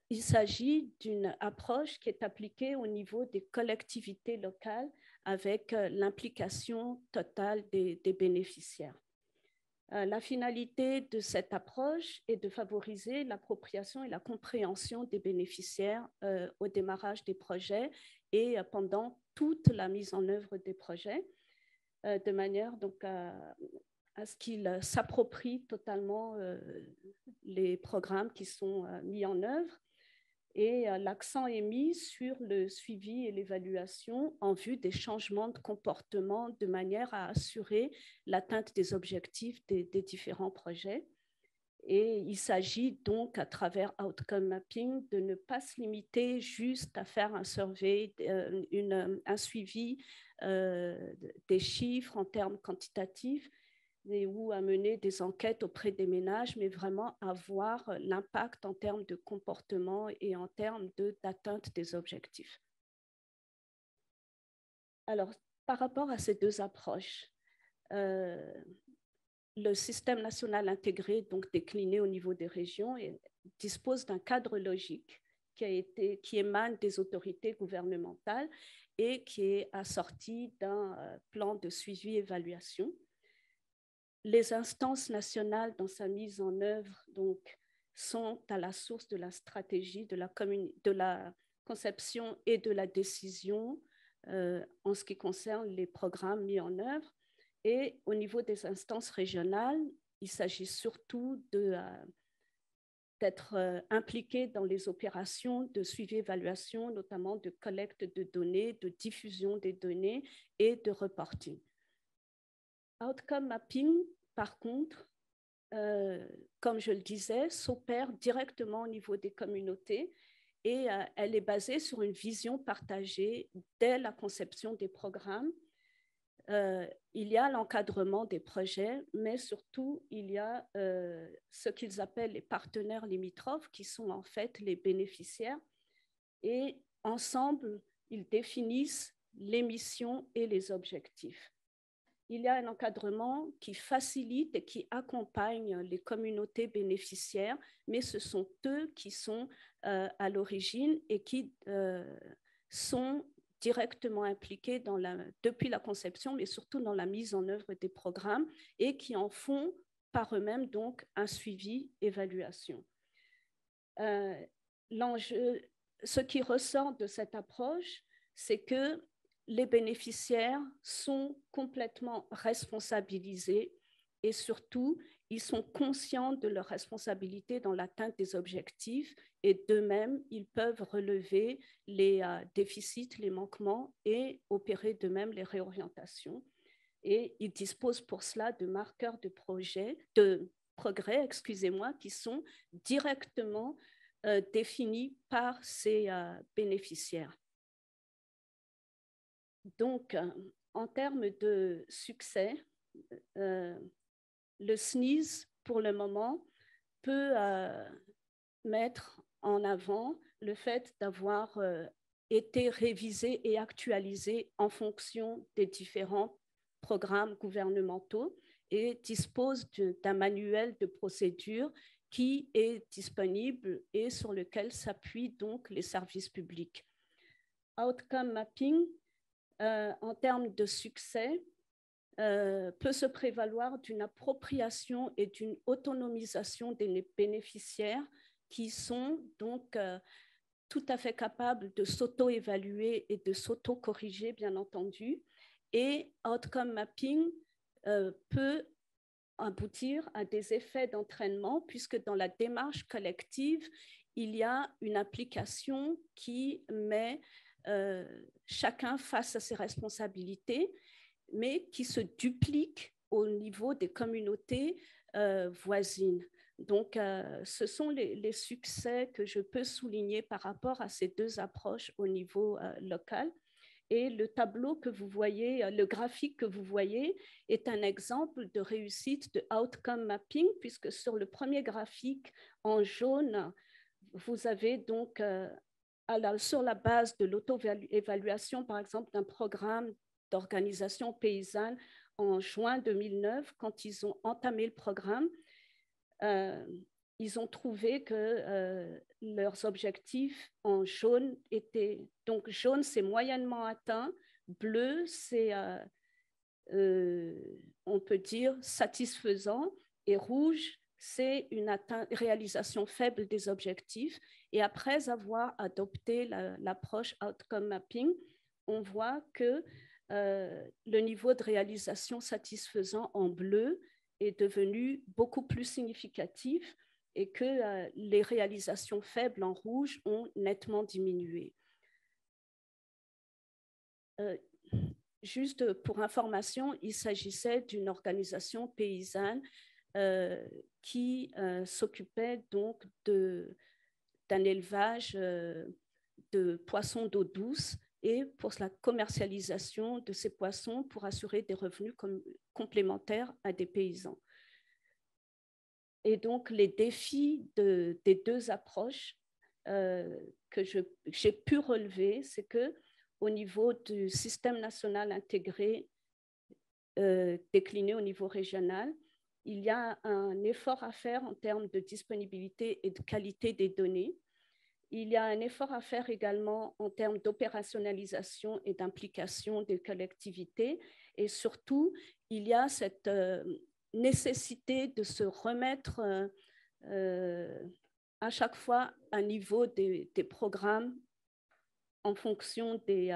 S4: il s'agit d'une approche qui est appliquée au niveau des collectivités locales avec l'implication totale des bénéficiaires. La finalité de cette approche est de favoriser l'appropriation et la compréhension des bénéficiaires au démarrage des projets et pendant toute la mise en œuvre des projets, de manière donc à ce qu'ils s'approprient totalement les programmes qui sont mis en œuvre. Et l'accent est mis sur le suivi et l'évaluation en vue des changements de comportement de manière à assurer l'atteinte des objectifs des différents projets. Et il s'agit donc, à travers Outcome Mapping, de ne pas se limiter juste à faire un survey, un suivi des chiffres en termes quantitatifs, ou à mener des enquêtes auprès des ménages, mais vraiment à voir l'impact en termes de comportement et en termes d'atteinte des objectifs. Alors, par rapport à ces deux approches, le système national intégré, donc décliné au niveau des régions, dispose d'un cadre logique qui émane des autorités gouvernementales et qui est assorti d'un plan de suivi-évaluation. Les instances nationales dans sa mise en œuvre donc, sont à la source de la stratégie, de la conception et de la décision en ce qui concerne les programmes mis en œuvre. Et au niveau des instances régionales, il s'agit surtout d'être impliqué dans les opérations de suivi-évaluation, notamment de collecte de données, de diffusion des données et de reporting. Outcome mapping, par contre, comme je le disais, s'opère directement au niveau des communautés et elle est basée sur une vision partagée dès la conception des programmes. Il y a l'encadrement des projets, mais surtout, il y a ce qu'ils appellent les partenaires limitrophes, qui sont en fait les bénéficiaires. Et ensemble, ils définissent les missions et les objectifs. Il y a un encadrement qui facilite et qui accompagne les communautés bénéficiaires, mais ce sont eux qui sont à l'origine et qui sont directement impliqués depuis la conception, mais surtout dans la mise en œuvre des programmes et qui en font par eux-mêmes donc un suivi, évaluation. L'enjeu, ce qui ressort de cette approche, c'est que les bénéficiaires sont complètement responsabilisés et surtout, ils sont conscients de leurs responsabilités dans l'atteinte des objectifs et d'eux-mêmes, ils peuvent relever les déficits, les manquements et opérer d'eux-mêmes les réorientations. Et ils disposent pour cela de marqueurs de projet, progrès, excusez-moi, qui sont directement définis par ces bénéficiaires. Donc, en termes de succès, le SNIS, pour le moment, peut mettre en avant le fait d'avoir été révisé et actualisé en fonction des différents programmes gouvernementaux et dispose d'un manuel de procédure qui est disponible et sur lequel s'appuient donc les services publics. Outcome mapping, en termes de succès, peut se prévaloir d'une appropriation et d'une autonomisation des bénéficiaires qui sont donc tout à fait capables de s'auto-évaluer et de s'auto-corriger, bien entendu. Et outcome mapping peut aboutir à des effets d'entraînement, puisque dans la démarche collective, il y a une application qui met chacun face à ses responsabilités, mais qui se duplique au niveau des communautés voisines. Donc, ce sont les succès que je peux souligner par rapport à ces deux approches au niveau local. Et le tableau que vous voyez, le graphique que vous voyez est un exemple de réussite de outcome mapping, puisque sur le premier graphique en jaune, vous avez donc sur la base de l'auto-évaluation, par exemple, d'un programme d'organisation paysanne en juin 2009, quand ils ont entamé le programme, ils ont trouvé que leurs objectifs en jaune étaient... Donc, jaune, c'est moyennement atteint. Bleu, c'est, on peut dire, satisfaisant. Et rouge, c'est une réalisation faible des objectifs. Et après avoir adopté l'approche outcome mapping, on voit que le niveau de réalisation satisfaisant en bleu est devenu beaucoup plus significatif et que les réalisations faibles en rouge ont nettement diminué. Juste pour information, il s'agissait d'une organisation paysanne qui s'occupait donc d'un élevage de poissons d'eau douce et pour la commercialisation de ces poissons pour assurer des revenus complémentaires à des paysans. Et donc, les défis des deux approches que j'ai pu relever, c'est qu'au niveau du système national intégré décliné au niveau régional, il y a un effort à faire en termes de disponibilité et de qualité des données. Il y a un effort à faire également en termes d'opérationnalisation et d'implication des collectivités. Et surtout, il y a cette nécessité de se remettre à chaque fois à niveau des programmes en fonction des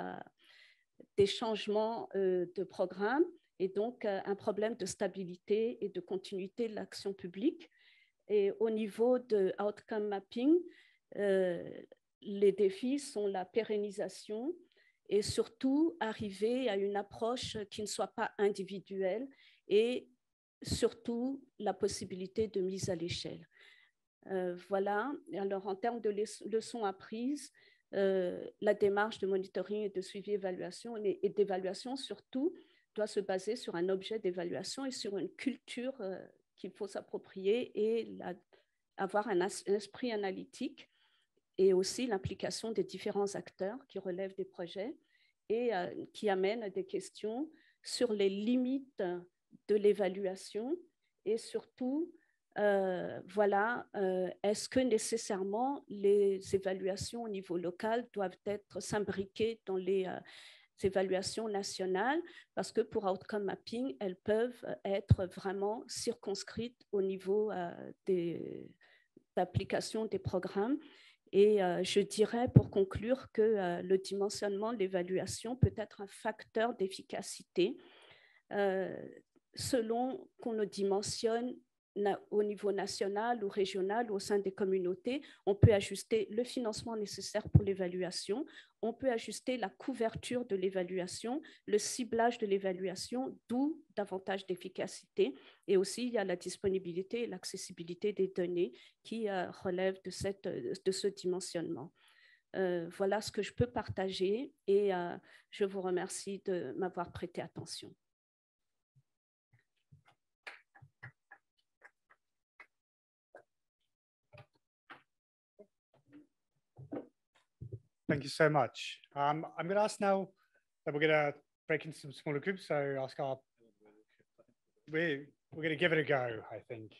S4: changements de programme et donc un problème de stabilité et de continuité de l'action publique. Et au niveau de outcome mapping, les défis sont la pérennisation et surtout arriver à une approche qui ne soit pas individuelle et surtout la possibilité de mise à l'échelle. Voilà, alors en termes de leçons apprises, la démarche de monitoring et de suivi évaluation et d'évaluation surtout doit se baser sur un objet d'évaluation et sur une culture qu'il faut s'approprier et avoir un esprit analytique et aussi l'implication des différents acteurs qui relèvent des projets et qui amènent à des questions sur les limites de l'évaluation et surtout, voilà, est-ce que nécessairement les évaluations au niveau local doivent être s'imbriquer dans les évaluations nationales, parce que pour outcome mapping, elles peuvent être vraiment circonscrites au niveau d'application des programmes. Et je dirais pour conclure que le dimensionnement de l'évaluation peut être un facteur d'efficacité selon qu'on le dimensionne au niveau national ou régional ou au sein des communautés, on peut ajuster le financement nécessaire pour l'évaluation, on peut ajuster la couverture de l'évaluation, le ciblage de l'évaluation, d'où davantage d'efficacité. Et aussi, il y a la disponibilité et l'accessibilité des données qui relèvent de ce dimensionnement. Voilà ce que je peux partager et je vous remercie de m'avoir prêté attention.
S1: Thank you so much. I'm going to ask now that we're going to break into some smaller groups. So ask we're going to give it a go, I think.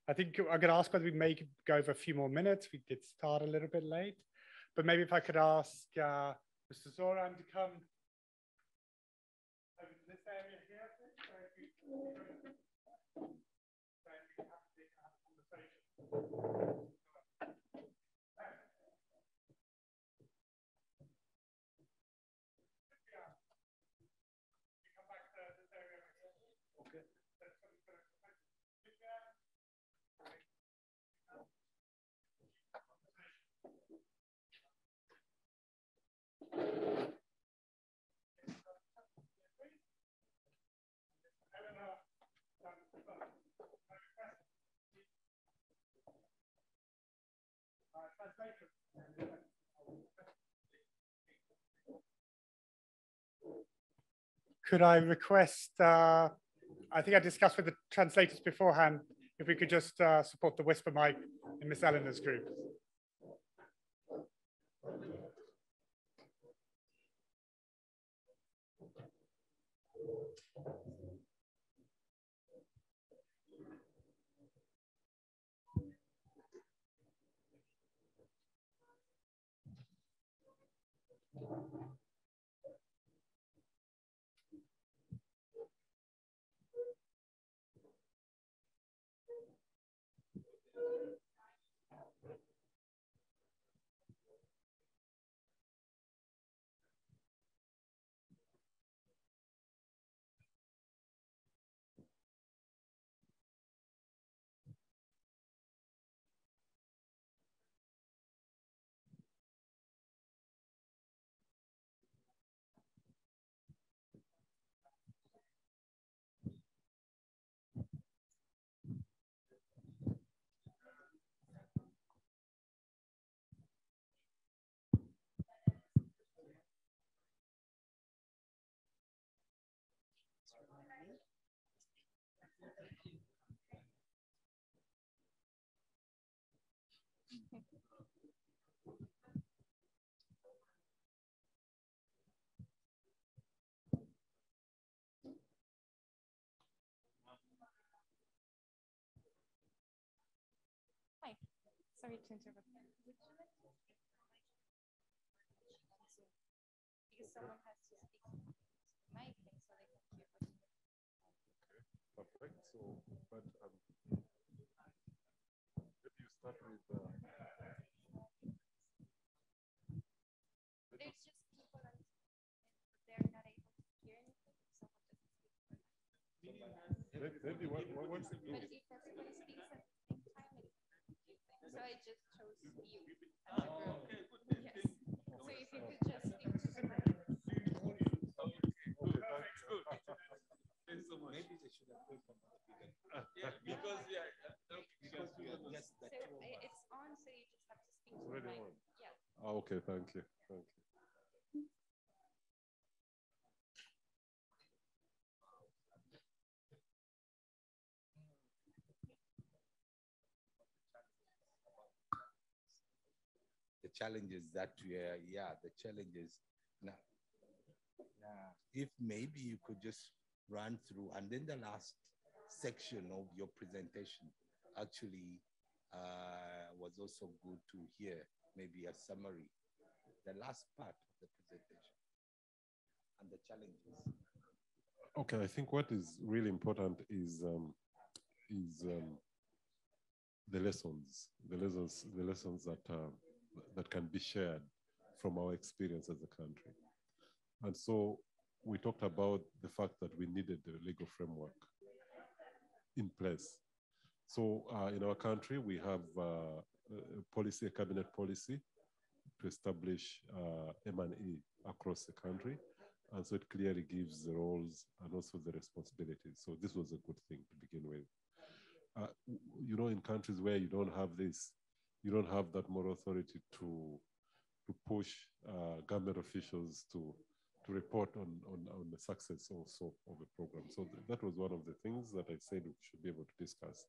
S1: I'm going to ask whether we may go over a few more minutes. We did start a little bit late, but maybe if I could ask Mr. Zoran to come over to this area here. So if we can have a conversation. Could I request, I think I discussed with the translators beforehand, if we could just support the whisper mic in Miss Eleanor's group.
S6: Hi, sorry to interrupt. Because someone has to speak to my thing so they can hear what you.
S3: Perfect. So, but if you start with
S6: there's just people and they're not able to hear anything. Someone doesn't speak for them.
S3: maybe what's it do?
S6: But if everybody speaks at the same time, it's confusing. So I just chose you as a group. Yes. So if you could just speak to the mic.
S7: Maybe they should have put some bigger. Yeah, because yes,
S6: So it's on, so you just have to speak to the
S3: Already
S6: mic.
S3: on.
S6: Yeah.
S3: Oh, okay, thank you. Thank you.
S7: The challenges that we are, the challenges. Now, if maybe you could just run through, and then the last section of your presentation actually was also good to hear, maybe a summary, the last part of the presentation and the challenges.
S3: Okay, I think what is really important is the lessons that can be shared from our experience as a country. And so we talked about the fact that we needed the legal framework in place. So in our country, we have a cabinet policy to establish M&E across the country. And so it clearly gives the roles and also the responsibilities. So this was a good thing to begin with. You know, in countries where you don't have this, you don't have that moral authority to push government officials to report on the success also of the program. So that was one of the things that I said we should be able to discuss.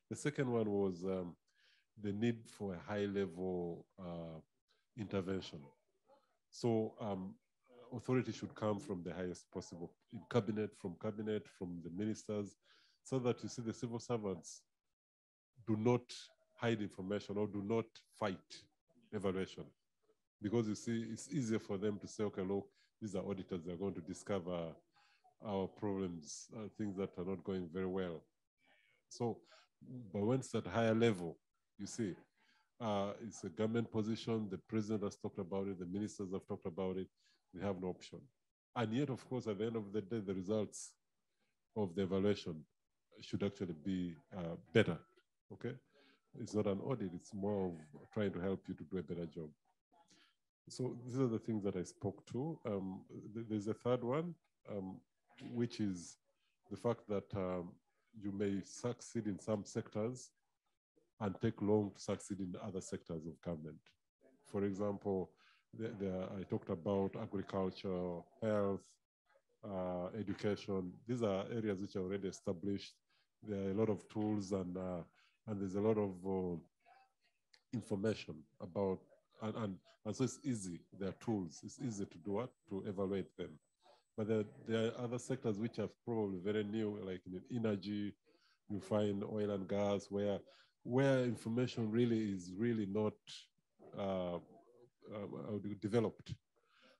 S3: The second one was the need for a high-level intervention. So authority should come from the highest possible, from cabinet, from the ministers, so that you see the civil servants do not hide information or do not fight evaluation. Because you see, it's easier for them to say, okay, look, these are auditors, they're going to discover our problems, things that are not going very well. So, but when it's at higher level, you see, it's a government position, the president has talked about it, the ministers have talked about it, we have no option. And yet, of course, at the end of the day, the results of the evaluation should actually be better, okay? It's not an audit, it's more of trying to help you to do a better job. So these are the things that I spoke to. There's a third one, which is the fact that you may succeed in some sectors and take long to succeed in other sectors of government. For example, I talked about agriculture, health, education. These are areas which are already established. There are a lot of tools and there's a lot of information about, and so it's easy. There are tools. It's easy to do what? To evaluate them. But there are other sectors which are probably very new, like in energy. You find oil and gas, where information really is not developed.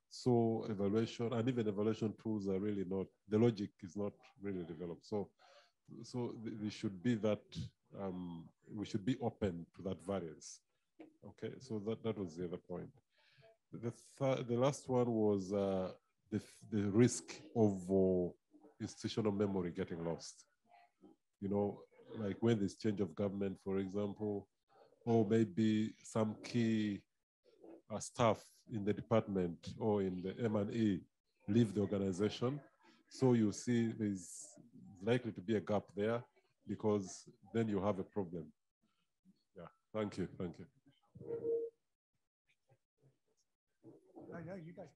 S3: So evaluation and even evaluation tools are really not, the logic is not really developed. So we should be that, we should be open to that variance. Okay, so that was the other point. The last one was the risk of institutional memory getting lost. You know, like when there's change of government, for example, or maybe some key staff in the department or in the M&E leave the organization. So you see there's likely to be a gap there, because then you have a problem. Yeah, thank you.
S1: I know you guys.